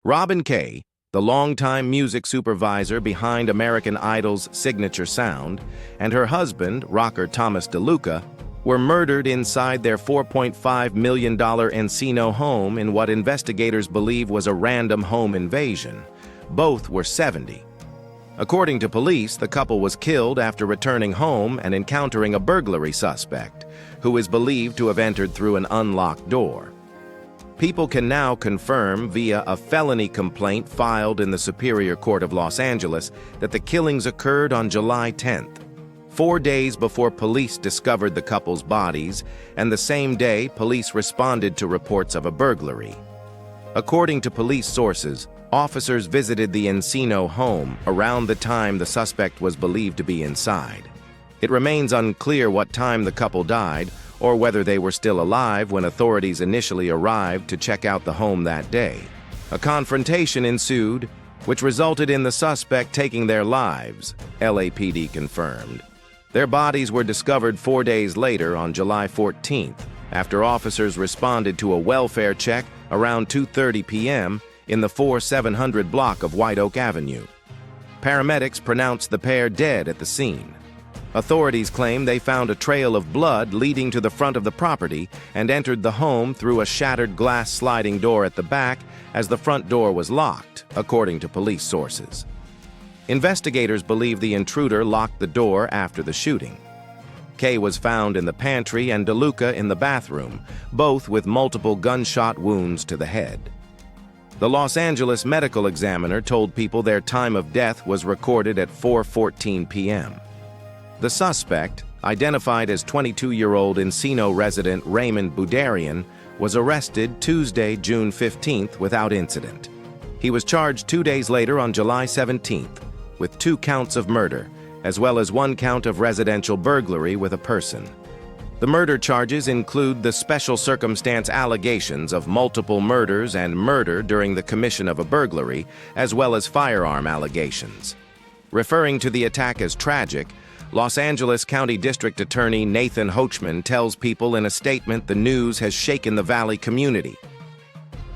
Robin Kay, the longtime music supervisor behind American Idol's signature sound, and her husband, rocker Thomas DeLuca, were murdered inside their $4.5 million Encino home in what investigators believe was a random home invasion. Both were 70. According to police, the couple was killed after returning home and encountering a burglary suspect, who is believed to have entered through an unlocked door. People can now confirm via a felony complaint filed in the Superior Court of Los Angeles that the killings occurred on July 10th, 4 days before police discovered the couple's bodies, and the same day police responded to reports of a burglary. According to police sources, officers visited the Encino home around the time the suspect was believed to be inside. It remains unclear what time the couple died or whether they were still alive when authorities initially arrived to check out the home that day. A confrontation ensued, which resulted in the suspect taking their lives, LAPD confirmed. Their bodies were discovered 4 days later on July 14th, after officers responded to a welfare check around 2:30 p.m. in the 4700 block of White Oak Avenue. Paramedics pronounced the pair dead at the scene. Authorities claim they found a trail of blood leading to the front of the property and entered the home through a shattered glass sliding door at the back as the front door was locked, according to police sources. Investigators believe the intruder locked the door after the shooting. Kay was found in the pantry and DeLuca in the bathroom, both with multiple gunshot wounds to the head. The Los Angeles medical examiner told people their time of death was recorded at 4:14 p.m. The suspect, identified as 22-year-old Encino resident Raymond Budarian, was arrested Tuesday, June 15th without incident. He was charged 2 days later on July 17th with 2 counts of murder, as well as 1 count of residential burglary with a person. The murder charges include the special circumstance allegations of multiple murders and murder during the commission of a burglary, as well as firearm allegations. Referring to the attack as tragic, Los Angeles County District Attorney Nathan Hochman tells people in a statement the news has shaken the Valley community.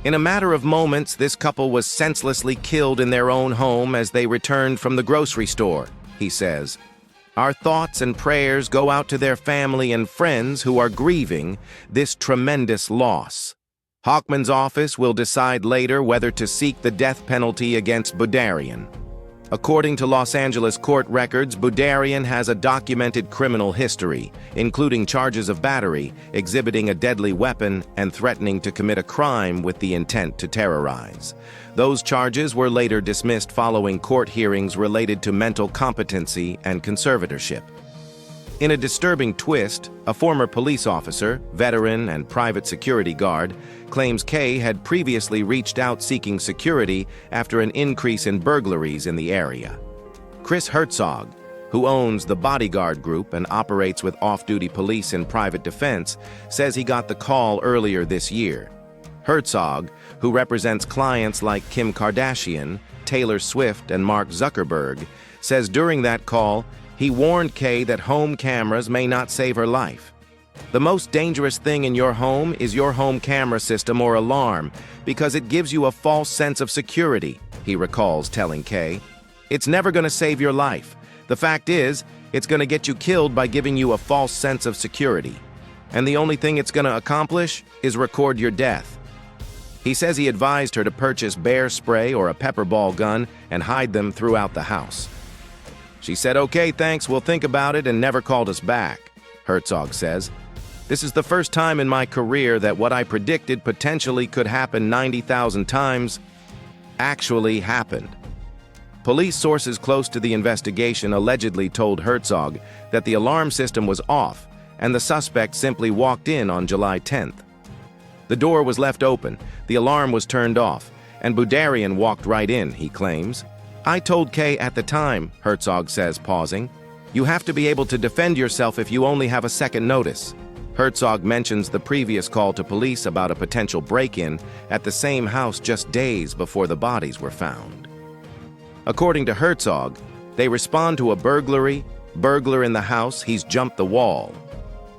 In a matter of moments, this couple was senselessly killed in their own home as they returned from the grocery store, he says. Our thoughts and prayers go out to their family and friends who are grieving this tremendous loss. Hochman's office will decide later whether to seek the death penalty against Budarian. According to Los Angeles court records, Budarian has a documented criminal history, including charges of battery, exhibiting a deadly weapon, and threatening to commit a crime with the intent to terrorize. Those charges were later dismissed following court hearings related to mental competency and conservatorship. In a disturbing twist, a former police officer, veteran, and private security guard claims Kay had previously reached out seeking security after an increase in burglaries in the area. Chris Herzog, who owns the Bodyguard Group and operates with off-duty police in private defense, says he got the call earlier this year. Herzog, who represents clients like Kim Kardashian, Taylor Swift, and Mark Zuckerberg, says during that call, he warned Kay that home cameras may not save her life. The most dangerous thing in your home is your home camera system or alarm because it gives you a false sense of security, he recalls telling Kay. It's never going to save your life. The fact is, it's going to get you killed by giving you a false sense of security. And the only thing it's going to accomplish is record your death. He says he advised her to purchase bear spray or a pepper ball gun and hide them throughout the house. She said, "Okay, thanks, we'll think about it," and never called us back, Herzog says. This is the first time in my career that what I predicted potentially could happen 90,000 times actually happened. Police sources close to the investigation allegedly told Herzog that the alarm system was off and the suspect simply walked in on July 10th. The door was left open, the alarm was turned off, and Budarian walked right in, he claims. I told Kay at the time, Herzog says, pausing, you have to be able to defend yourself if you only have a second notice. Herzog mentions the previous call to police about a potential break-in at the same house just days before the bodies were found. According to Herzog, they respond to a burglar in the house, he's jumped the wall.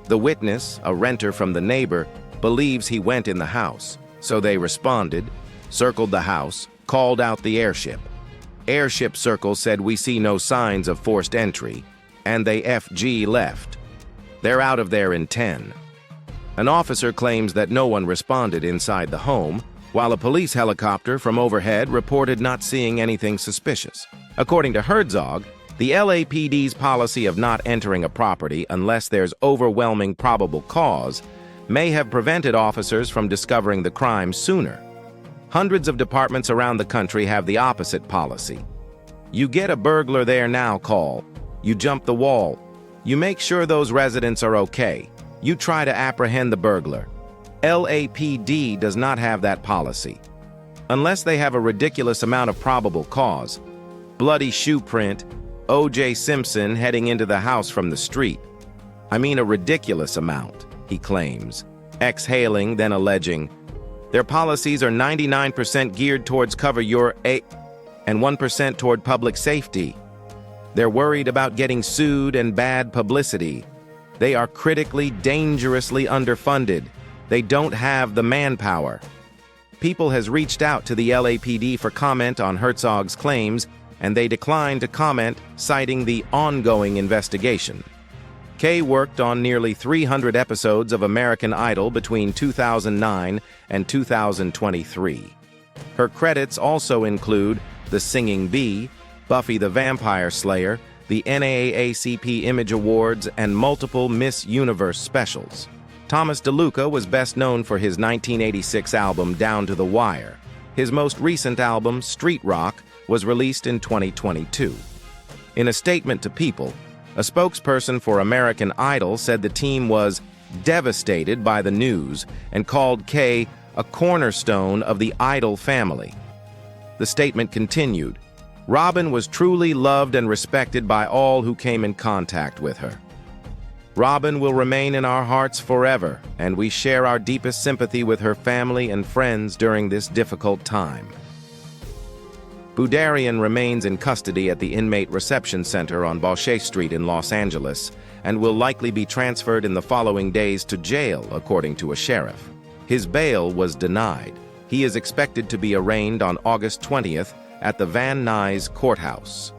The witness, a renter from the neighbor, believes he went in the house, so they responded, circled the house, called out the airship. Airship Circle said we see no signs of forced entry, and they FG left. They're out of there in 10. An officer claims that no one responded inside the home, while a police helicopter from overhead reported not seeing anything suspicious. According to Herzog, the LAPD's policy of not entering a property unless there's overwhelming probable cause may have prevented officers from discovering the crime sooner. Hundreds of departments around the country have the opposite policy. You get a burglar there now call. You jump the wall. You make sure those residents are okay. You try to apprehend the burglar. LAPD does not have that policy. Unless they have a ridiculous amount of probable cause. Bloody shoe print, O.J. Simpson heading into the house from the street. I mean a ridiculous amount, he claims, exhaling, then alleging. Their policies are 99% geared towards cover your A and 1% toward public safety. They're worried about getting sued and bad publicity. They are critically, dangerously underfunded. They don't have the manpower. People has reached out to the LAPD for comment on Herzog's claims, and they declined to comment, citing the ongoing investigation. Kay worked on nearly 300 episodes of American Idol between 2009 and 2023. Her credits also include The Singing Bee, Buffy the Vampire Slayer, the NAACP Image Awards, and multiple Miss Universe specials. Thomas DeLuca was best known for his 1986 album Down to the Wire. His most recent album, Street Rock, was released in 2022. In a statement to People, a spokesperson for American Idol said the team was devastated by the news and called Kay a cornerstone of the Idol family. The statement continued, "Robin was truly loved and respected by all who came in contact with her. Robin will remain in our hearts forever, and we share our deepest sympathy with her family and friends during this difficult time." Budarian remains in custody at the Inmate Reception Center on Balshay Street in Los Angeles and will likely be transferred in the following days to jail, according to a sheriff. His bail was denied. He is expected to be arraigned on August 20th at the Van Nuys Courthouse.